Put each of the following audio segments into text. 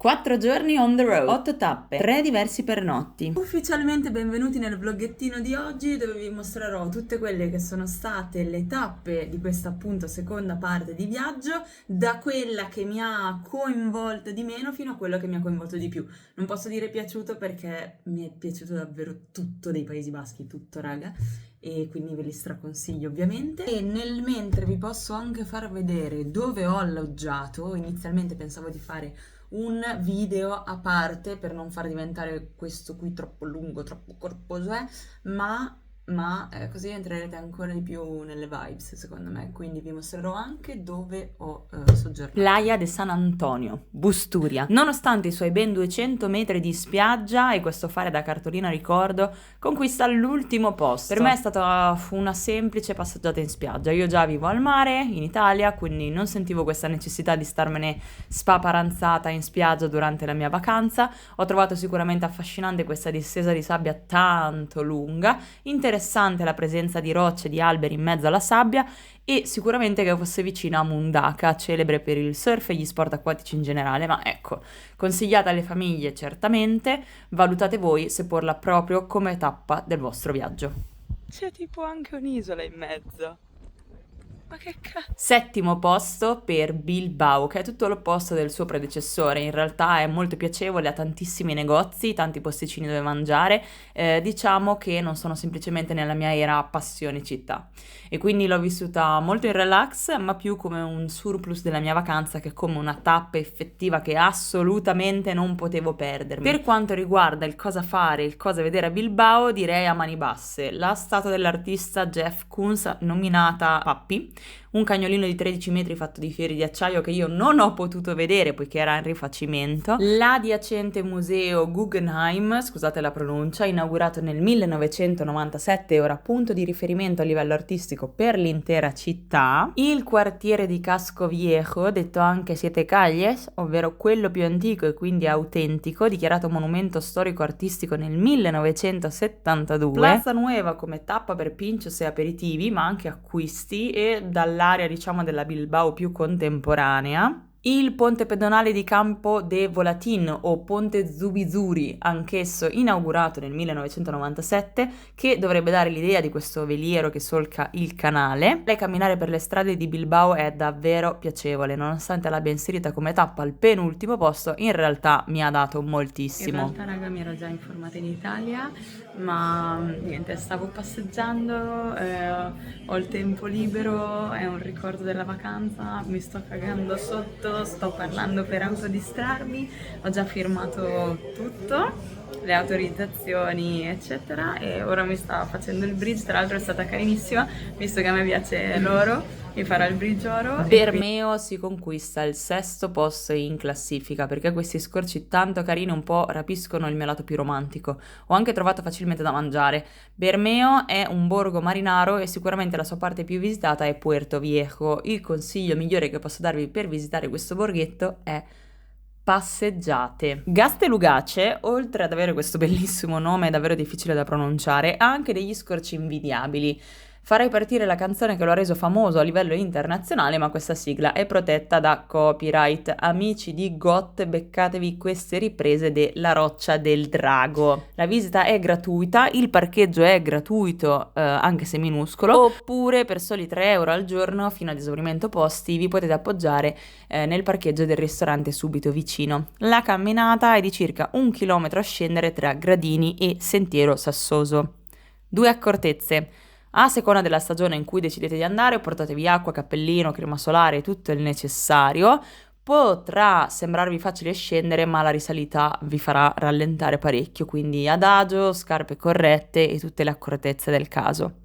4 giorni on the road, 8 tappe, 3 diversi pernotti. Ufficialmente benvenuti nel vloggettino di oggi, dove vi mostrerò tutte quelle che sono state le tappe di questa appunto seconda parte di viaggio, da quella che mi ha coinvolto di meno fino a quello che mi ha coinvolto di più. Non posso dire piaciuto perché mi è piaciuto davvero tutto dei Paesi Baschi, tutto raga, e quindi ve li straconsiglio ovviamente. E nel mentre vi posso anche far vedere dove ho alloggiato. Inizialmente pensavo di fare un video a parte per non far diventare questo qui troppo lungo, troppo corposo, ma così entrerete ancora di più nelle vibes, secondo me. Quindi vi mostrerò anche dove ho soggiornato. Playa de San Antonio, Busturia. Nonostante i suoi ben 200 metri di spiaggia e questo fare da cartolina ricordo, conquista l'ultimo posto. Per me è stata una semplice passeggiata in spiaggia. Io già vivo al mare, in Italia, quindi non sentivo questa necessità di starmene spaparanzata in spiaggia durante la mia vacanza. Ho trovato sicuramente affascinante questa distesa di sabbia tanto lunga, interessante la presenza di rocce e di alberi in mezzo alla sabbia e sicuramente che fosse vicina a Mundaka, celebre per il surf e gli sport acquatici in generale, ma ecco, consigliata alle famiglie certamente, valutate voi se porla proprio come tappa del vostro viaggio. C'è tipo anche un'isola in mezzo. Ma che cazzo? Settimo posto per Bilbao, che è tutto l'opposto del suo predecessore. In realtà è molto piacevole, ha tantissimi negozi, tanti posticini dove mangiare. Diciamo che non sono semplicemente nella mia era passione città. E quindi l'ho vissuta molto in relax, ma più come un surplus della mia vacanza che come una tappa effettiva che assolutamente non potevo perdermi. Per quanto riguarda il cosa fare, il cosa vedere a Bilbao, direi a mani basse. La statua dell'artista Jeff Koons, nominata Pappi, un cagnolino di 13 metri fatto di fiori di acciaio che io non ho potuto vedere poiché era in rifacimento, l'adiacente museo Guggenheim, scusate la pronuncia, inaugurato nel 1997 e ora punto di riferimento a livello artistico per l'intera città, il quartiere di Casco Viejo, detto anche Siete Calles, ovvero quello più antico e quindi autentico, dichiarato monumento storico-artistico nel 1972, Plaza Nueva come tappa per pinchos e aperitivi ma anche acquisti e dall'area diciamo della Bilbao più contemporanea. Il ponte pedonale di Campo de Volatin o Ponte Zubizuri, anch'esso inaugurato nel 1997, che dovrebbe dare l'idea di questo veliero che solca il canale. E camminare per le strade di Bilbao è davvero piacevole, nonostante l'abbia inserita come tappa al penultimo posto, in realtà mi ha dato moltissimo. In realtà, raga, mi ero già informata in Italia, ma niente, stavo passeggiando, ho il tempo libero, è un ricordo della vacanza, mi sto cagando sotto, sto parlando per autodistrarmi, ho già firmato tutto, le autorizzazioni eccetera, e ora mi sta facendo il bridge. Tra l'altro è stata carinissima, visto che a me piace l'oro, mi farà il bridge oro. Bermeo si conquista il sesto posto in classifica perché questi scorci tanto carini un po' rapiscono il mio lato più romantico. Ho anche trovato facilmente da mangiare. Bermeo è un borgo marinaro e sicuramente la sua parte più visitata è Puerto Viejo. Il consiglio migliore che posso darvi per visitare questo borghetto è passeggiate. Gastelugace, oltre ad avere questo bellissimo nome davvero difficile da pronunciare, ha anche degli scorci invidiabili. Farei partire la canzone che lo ha reso famoso a livello internazionale, ma questa sigla è protetta da copyright. Amici di GOT, beccatevi queste riprese della Roccia del Drago. La visita è gratuita, il parcheggio è gratuito, anche se minuscolo, oppure per soli 3 euro al giorno, fino ad esaurimento posti, vi potete appoggiare nel parcheggio del ristorante subito vicino. La camminata è di circa 1 chilometro a scendere tra gradini e sentiero sassoso. 2 accortezze. A seconda della stagione in cui decidete di andare, portatevi acqua, cappellino, crema solare e tutto il necessario. Potrà sembrarvi facile scendere, ma la risalita vi farà rallentare parecchio, quindi adagio, scarpe corrette e tutte le accortezze del caso.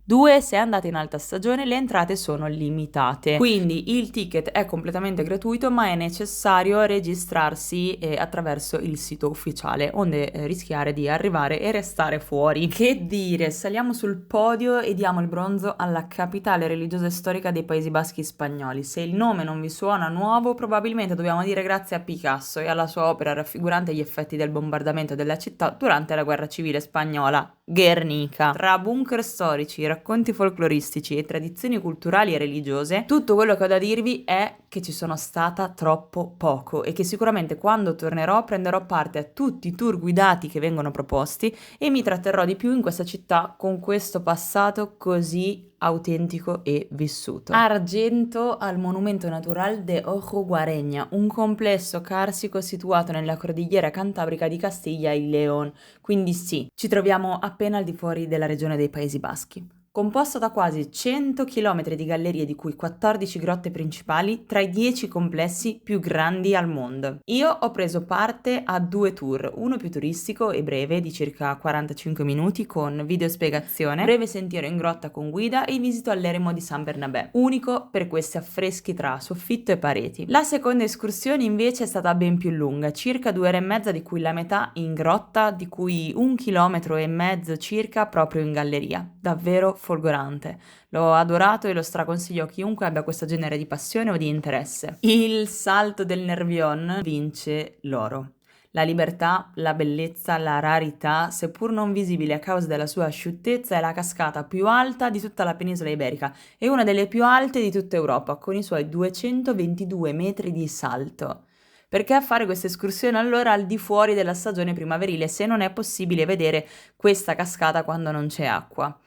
2. Se andate in alta stagione le entrate sono limitate, quindi il ticket è completamente gratuito ma è necessario registrarsi attraverso il sito ufficiale, onde rischiare di arrivare e restare fuori. Che dire, saliamo sul podio e diamo il bronzo alla capitale religiosa e storica dei Paesi Baschi spagnoli. Se il nome non vi suona nuovo, probabilmente dobbiamo dire grazie a Picasso e alla sua opera raffigurante gli effetti del bombardamento della città durante la guerra civile spagnola, Guernica. Tra bunker storici, racconti folcloristici e tradizioni culturali e religiose, tutto quello che ho da dirvi è che ci sono stata troppo poco e che sicuramente quando tornerò prenderò parte a tutti i tour guidati che vengono proposti e mi tratterrò di più in questa città con questo passato così autentico e vissuto. Argento al Monumento Natural de Ojo Guareña, un complesso carsico situato nella cordigliera cantabrica di Castilla y León, quindi sì, ci troviamo appena al di fuori della regione dei Paesi Baschi. Composto da quasi 100 km di gallerie, di cui 14 grotte principali, tra i 10 complessi più grandi al mondo. Io ho preso parte a 2 tour, uno più turistico e breve di circa 45 minuti con video spiegazione, breve sentiero in grotta con guida e il visito all'eremo di San Bernabé, unico per questi affreschi tra soffitto e pareti. La seconda escursione invece è stata ben più lunga, circa 2 ore e mezza, di cui la metà in grotta, di cui 1,5 km circa proprio in galleria. Davvero folgorante. L'ho adorato e lo straconsiglio a chiunque abbia questo genere di passione o di interesse. Il salto del Nervion vince l'oro. La libertà, la bellezza, la rarità, seppur non visibile a causa della sua asciuttezza, è la cascata più alta di tutta la penisola iberica e una delle più alte di tutta Europa, con i suoi 222 metri di salto. Perché fare questa escursione allora al di fuori della stagione primaverile, se non è possibile vedere questa cascata quando non c'è acqua?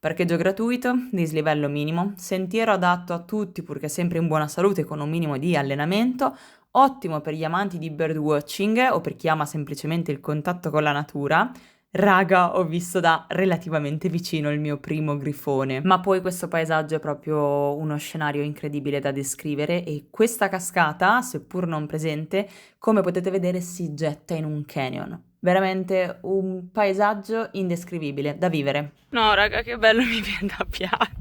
Parcheggio gratuito, dislivello minimo, sentiero adatto a tutti purché sempre in buona salute e con un minimo di allenamento, ottimo per gli amanti di birdwatching o per chi ama semplicemente il contatto con la natura. Raga, ho visto da relativamente vicino il mio primo grifone, ma poi questo paesaggio è proprio uno scenario incredibile da descrivere e questa cascata, seppur non presente, come potete vedere si getta in un canyon. Veramente un paesaggio indescrivibile, da vivere. No, raga, che bello, mi viene da piangere.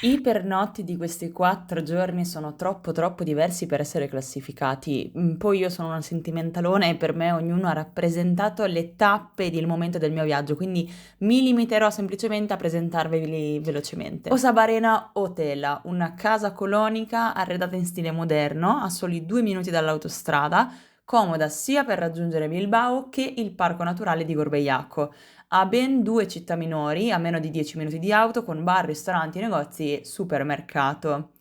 I pernotti di questi 4 giorni sono troppo diversi per essere classificati. Poi io sono una sentimentalona e per me ognuno ha rappresentato le tappe ed il momento del mio viaggio, quindi mi limiterò semplicemente a presentarveli velocemente. Osabarena Hotela, una casa colonica arredata in stile moderno, a soli 2 minuti dall'autostrada, comoda sia per raggiungere Bilbao che il parco naturale di Gorbeiaco. Ha ben 2 città minori, a meno di 10 minuti di auto, con bar, ristoranti, negozi e supermercato.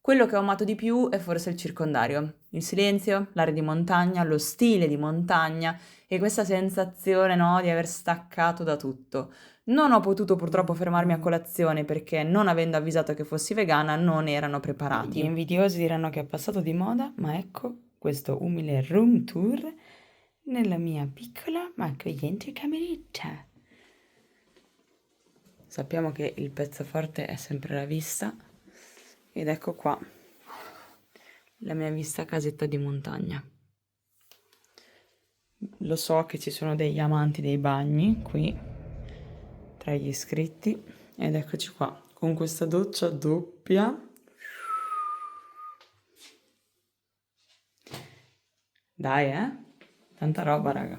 Quello che ho amato di più è forse il circondario. Il silenzio, l'area di montagna, lo stile di montagna e questa sensazione, no, di aver staccato da tutto. Non ho potuto purtroppo fermarmi a colazione perché, non avendo avvisato che fossi vegana, non erano preparati. Gli invidiosi diranno che è passato di moda, ma ecco questo umile room tour nella mia piccola ma accogliente cameretta. Sappiamo che il pezzo forte è sempre la vista ed ecco qua la mia vista casetta di montagna. Lo so che ci sono degli amanti dei bagni qui tra gli iscritti ed eccoci qua con questa doccia doppia. Dai, tanta roba, raga.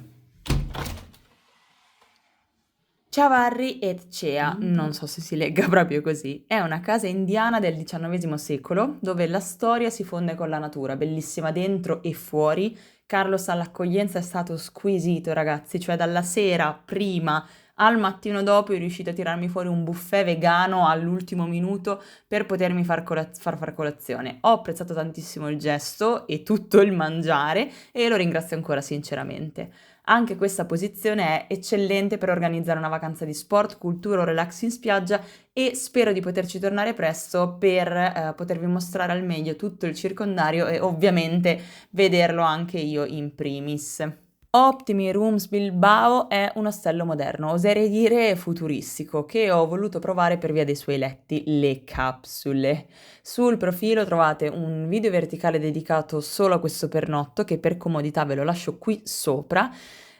Chavarri et Cea, non so se si legga proprio così, è una casa indiana del XIX secolo dove la storia si fonde con la natura, bellissima dentro e fuori. Carlos all'accoglienza è stato squisito, ragazzi, cioè dalla sera prima al mattino dopo è riuscito a tirarmi fuori un buffet vegano all'ultimo minuto per potermi far colazione. Ho apprezzato tantissimo il gesto e tutto il mangiare e lo ringrazio ancora sinceramente. Anche questa posizione è eccellente per organizzare una vacanza di sport, cultura o relax in spiaggia e spero di poterci tornare presto per potervi mostrare al meglio tutto il circondario e ovviamente vederlo anche io in primis. Optimi Rooms Bilbao è un ostello moderno, oserei dire futuristico, che ho voluto provare per via dei suoi letti, le capsule. Sul profilo trovate un video verticale dedicato solo a questo pernotto, che per comodità ve lo lascio qui sopra.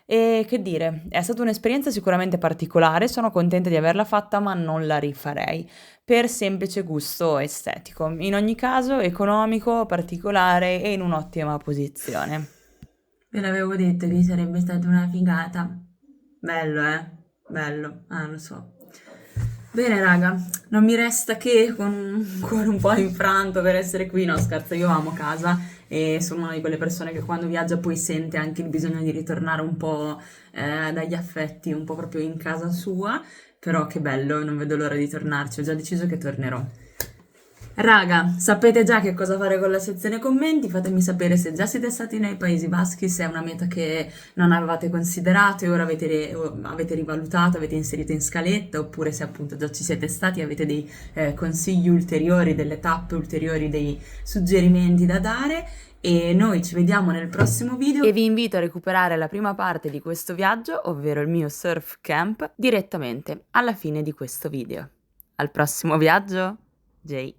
E che dire, è stata un'esperienza sicuramente particolare, sono contenta di averla fatta, ma non la rifarei, per semplice gusto estetico. In ogni caso, economico, particolare e in un'ottima posizione. Ve l'avevo detto che sarebbe stata una figata. Bello, Bello. Lo so. Bene, raga, non mi resta che con un cuore un po' infranto per essere qui. No, scherzo, io amo casa e sono una di quelle persone che quando viaggia poi sente anche il bisogno di ritornare un po' dagli affetti, un po' proprio in casa sua, però che bello, non vedo l'ora di tornarci, ho già deciso che tornerò. Raga, sapete già che cosa fare con la sezione commenti, fatemi sapere se già siete stati nei Paesi Baschi, se è una meta che non avevate considerato e ora avete rivalutato, avete inserito in scaletta, oppure se appunto già ci siete stati e avete dei consigli ulteriori, delle tappe ulteriori, dei suggerimenti da dare. E noi ci vediamo nel prossimo video e vi invito a recuperare la prima parte di questo viaggio, ovvero il mio surf camp, direttamente alla fine di questo video. Al prossimo viaggio, Jay!